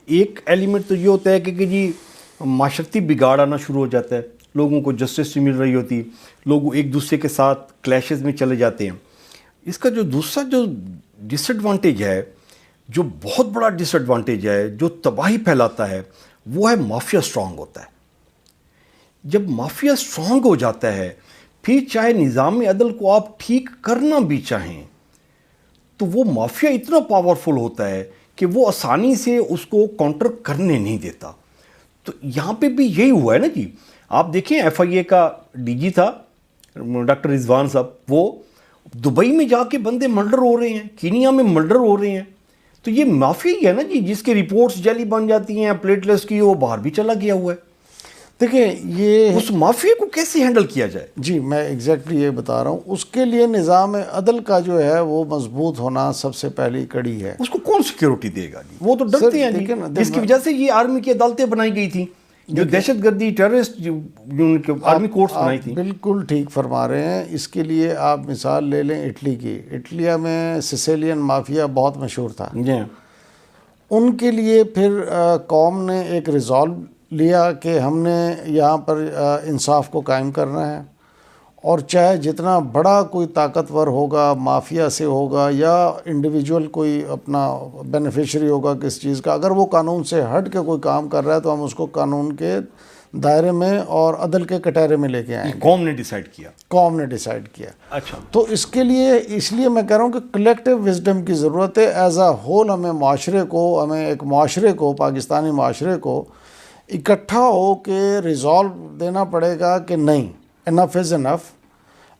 ایک ایلیمنٹ تو یہ ہوتا ہے کہ جی معاشرتی بگاڑ آنا شروع ہو جاتا ہے، لوگوں کو جسٹس نہیں مل رہی ہوتی، لوگ ایک دوسرے کے ساتھ کلیشز میں چلے جاتے ہیں۔ اس کا جو دوسرا جو ڈس ایڈوانٹیج ہے، جو بہت بڑا ڈس ایڈوانٹیج ہے، جو تباہی پھیلاتا ہے، وہ ہے مافیا اسٹرانگ ہوتا ہے۔ جب مافیا اسٹرانگ ہو جاتا ہے، پھر چاہے نظام عدل کو آپ ٹھیک کرنا بھی چاہیں تو وہ مافیا اتنا پاورفل ہوتا ہے کہ وہ آسانی سے اس کو کاؤنٹر کرنے نہیں دیتا۔ تو یہاں پہ بھی یہی ہوا ہے نا جی، آپ دیکھیں ایف آئی اے کا ڈی جی تھا ڈاکٹر رضوان صاحب، وہ دبئی میں جا کے بندے مرڈر ہو رہے ہیں، کینیا میں مرڈر ہو رہے ہیں، تو یہ مافیا ہی ہے نا جی، جس کے رپورٹس جعلی بن جاتی ہیں پلیٹلیٹس کی، وہ باہر بھی چلا گیا ہوا ہے۔ دیکھیں یہ اس مافیا کو کیسے ہینڈل کیا جائے؟ جی میں ایگزیکٹلی یہ بتا رہا ہوں، اس کے لیے نظام عدل کا جو ہے وہ مضبوط ہونا سب سے پہلی کڑی ہے۔ اس کو کون سیکیورٹی دے گا جی؟ وہ تو ڈرتے ہیں جی، جس کی وجہ سے یہ آرمی کی عدالتیں بنائی گئی تھیں، جو دہشت گردی ٹیررسٹ آرمی کورٹس بنائی تھیں۔ بالکل ٹھیک فرما رہے ہیں۔ اس کے لیے آپ مثال لے لیں اٹلی کی، اٹلی میں سسیلین مافیا بہت مشہور تھا جی، ان کے لیے پھر قوم نے ایک ریزالو لیا کہ ہم نے یہاں پر انصاف کو قائم کرنا ہے، اور چاہے جتنا بڑا کوئی طاقتور ہوگا، مافیا سے ہوگا یا انڈیویجول کوئی اپنا بینیفیشری ہوگا کس چیز کا، اگر وہ قانون سے ہٹ کے کوئی کام کر رہا ہے تو ہم اس کو قانون کے دائرے میں اور عدل کے کٹہرے میں لے کے آئیں گے۔ قوم نے ڈیسائیڈ کیا۔ قوم نے ڈیسائیڈ کیا۔ اچھا، تو اس کے لیے، اس لیے میں کہہ رہا ہوں کہ کلیکٹیو وزڈم کی ضرورت ہے۔ ایز اے ہول ہمیں معاشرے کو، ہمیں ایک معاشرے کو، پاکستانی معاشرے کو اکٹھا ہو کے ریزالو دینا پڑے گا کہ نہیں، انف از انف۔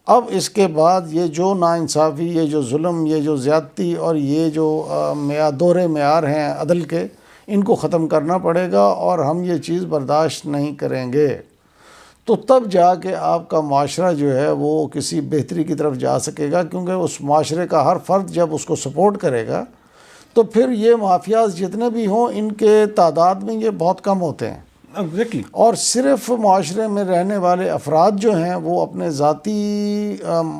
اب اس کے بعد یہ جو ناانصافی، یہ جو ظلم، یہ جو زیادتی اور یہ جو دورے معیار ہیں عدل کے، ان کو ختم کرنا پڑے گا، اور ہم یہ چیز برداشت نہیں کریں گے۔ تو تب جا کے آپ کا معاشرہ جو ہے وہ کسی بہتری کی طرف جا سکے گا، کیونکہ اس معاشرے کا ہر فرد جب اس کو سپورٹ کرے گا تو پھر یہ مافیاز جتنے بھی ہوں ان کے تعداد میں یہ بہت کم ہوتے ہیں۔ ایگزیکٹلی۔ اور صرف معاشرے میں رہنے والے افراد جو ہیں وہ اپنے ذاتی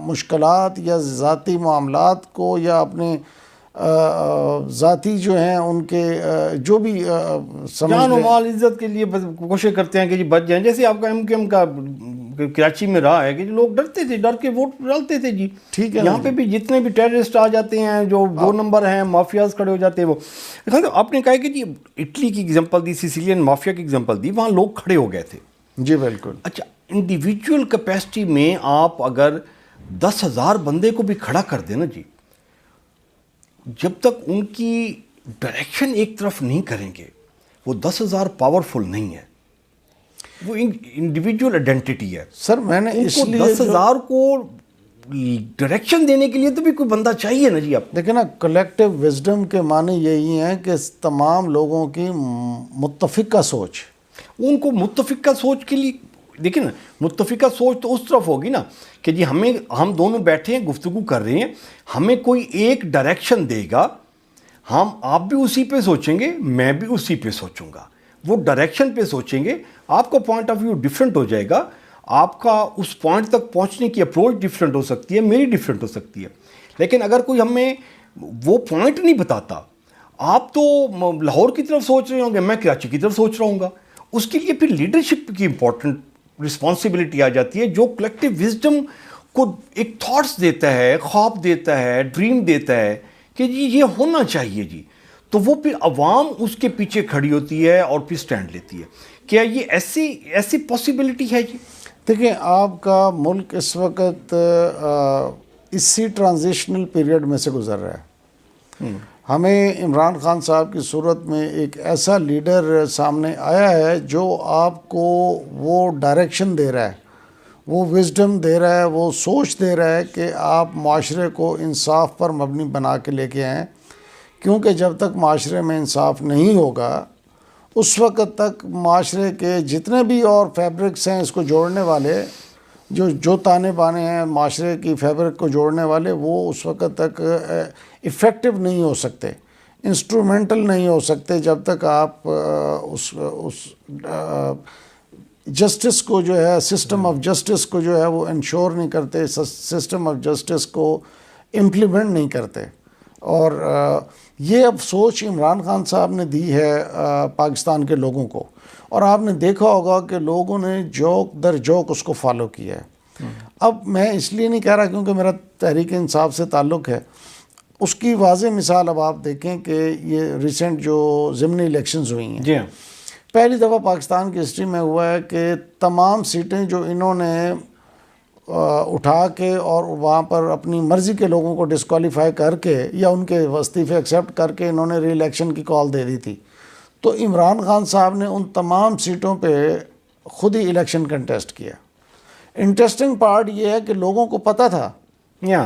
مشکلات یا ذاتی معاملات کو یا اپنے ذاتی جو ہیں ان کے جو بھی جان و مال عزت کے لیے کوشش کرتے ہیں کہ جی بچ جائیں، جیسے آپ کا ایم کا کراچی میں رہا ہے کہ لوگ ڈرتے تھے، ڈر کے ووٹ ڈالتے تھے جی۔ ٹھیک ہے، یہاں پہ بھی جتنے بھی ٹیررسٹ آ جاتے ہیں، جو دو نمبر ہیں، مافیاز کھڑے ہو جاتے ہیں۔ وہ آپ نے کہا کہ جی اٹلی کی ایگزامپل دی، سیسیلین مافیا کی ایگزامپل دی، وہاں لوگ کھڑے ہو گئے تھے۔ جی بالکل۔ اچھا، انڈیویجول کیپیسٹی میں آپ اگر 10,000 بندے کو بھی کھڑا کر دیں نا جی، جب تک ان کی ڈائریکشن ایک طرف نہیں کریں گے، وہ 10,000 پاورفل نہیں ہے، وہ انڈیویجول آئیڈینٹی ہے۔ سر میں نے اس لیے 10,000 کو ڈائریکشن دینے کے لیے تو بھی کوئی بندہ چاہیے نا جی۔ آپ دیکھیں نا، کلیکٹیو وزڈم کے معنی یہی ہیں کہ تمام لوگوں کی متفقہ سوچ، ان کو متفقہ سوچ کے لیے دیکھیں نا، متفقہ سوچ تو اس طرف ہوگی نا کہ جی ہم دونوں بیٹھے ہیں، گفتگو کر رہے ہیں، ہمیں کوئی ایک ڈائریکشن دے گا، آپ بھی اسی پہ سوچیں گے، میں بھی اسی پہ سوچوں گا، وہ ڈائریکشن پہ سوچیں گے، آپ کا پوائنٹ آف ویو ڈیفرنٹ ہو جائے گا، آپ کا اس پوائنٹ تک پہنچنے کی اپروچ ڈیفرنٹ ہو سکتی ہے، میری ڈیفرنٹ ہو سکتی ہے۔ لیکن اگر کوئی ہمیں وہ پوائنٹ نہیں بتاتا، آپ تو لاہور کی طرف سوچ رہے ہوں گے، میں کراچی کی طرف سوچ رہا ہوں گا، اس کے لیے پھر لیڈرشپ کی امپورٹنٹ رسپانسبلٹی آ جاتی ہے، جو کلیکٹیو وزڈم کو ایک تھاٹس دیتا ہے، خواب دیتا ہے، ڈریم دیتا ہے کہ جی یہ ہونا چاہیے جی، تو وہ پھر عوام اس کے پیچھے کھڑی ہوتی ہے اور پھر سٹینڈ لیتی ہے۔ کیا یہ ایسی پاسبلٹی ہے جی؟ دیکھیں آپ کا ملک اس وقت اسی ٹرانزیشنل پیریڈ میں سے گزر رہا ہے۔ ہمیں عمران خان صاحب کی صورت میں ایک ایسا لیڈر سامنے آیا ہے جو آپ کو وہ ڈائریکشن دے رہا ہے، وہ وزڈم دے رہا ہے، وہ سوچ دے رہا ہے کہ آپ معاشرے کو انصاف پر مبنی بنا کے لے کے آئیں، کیونکہ جب تک معاشرے میں انصاف نہیں ہوگا اس وقت تک معاشرے کے جتنے بھی اور فیبرکس ہیں اس کو جوڑنے والے، جو تانے بانے ہیں معاشرے کی فیبرک کو جوڑنے والے، وہ اس وقت تک افیکٹو نہیں ہو سکتے، انسٹرومنٹل نہیں ہو سکتے جب تک آپ اس جسٹس کو جو ہے، سسٹم آف جسٹس کو جو ہے وہ انشور نہیں کرتے، سسٹم آف جسٹس کو امپلیمنٹ نہیں کرتے۔ اور یہ اب سوچ عمران خان صاحب نے دی ہے پاکستان کے لوگوں کو، اور آپ نے دیکھا ہوگا کہ لوگوں نے جوک در جوک اس کو فالو کیا ہے۔ اب میں اس لیے نہیں کہہ رہا کیونکہ میرا تحریک انصاف سے تعلق ہے، اس کی واضح مثال اب آپ دیکھیں کہ یہ ریسنٹ جو ضمنی الیکشنز ہوئی ہیں، جی ہاں، پہلی دفعہ پاکستان کی ہسٹری میں ہوا ہے کہ تمام سیٹیں جو انہوں نے اٹھا کے اور وہاں پر اپنی مرضی کے لوگوں کو ڈسکوالیفائی کر کے یا ان کے استعفے ایکسیپٹ کر کے انہوں نے ری الیکشن کی کال دے دی تھی، تو عمران خان صاحب نے ان تمام سیٹوں پہ خود ہی الیکشن کنٹیسٹ کیا۔ انٹرسٹنگ پارٹ یہ ہے کہ لوگوں کو پتہ تھا یہاں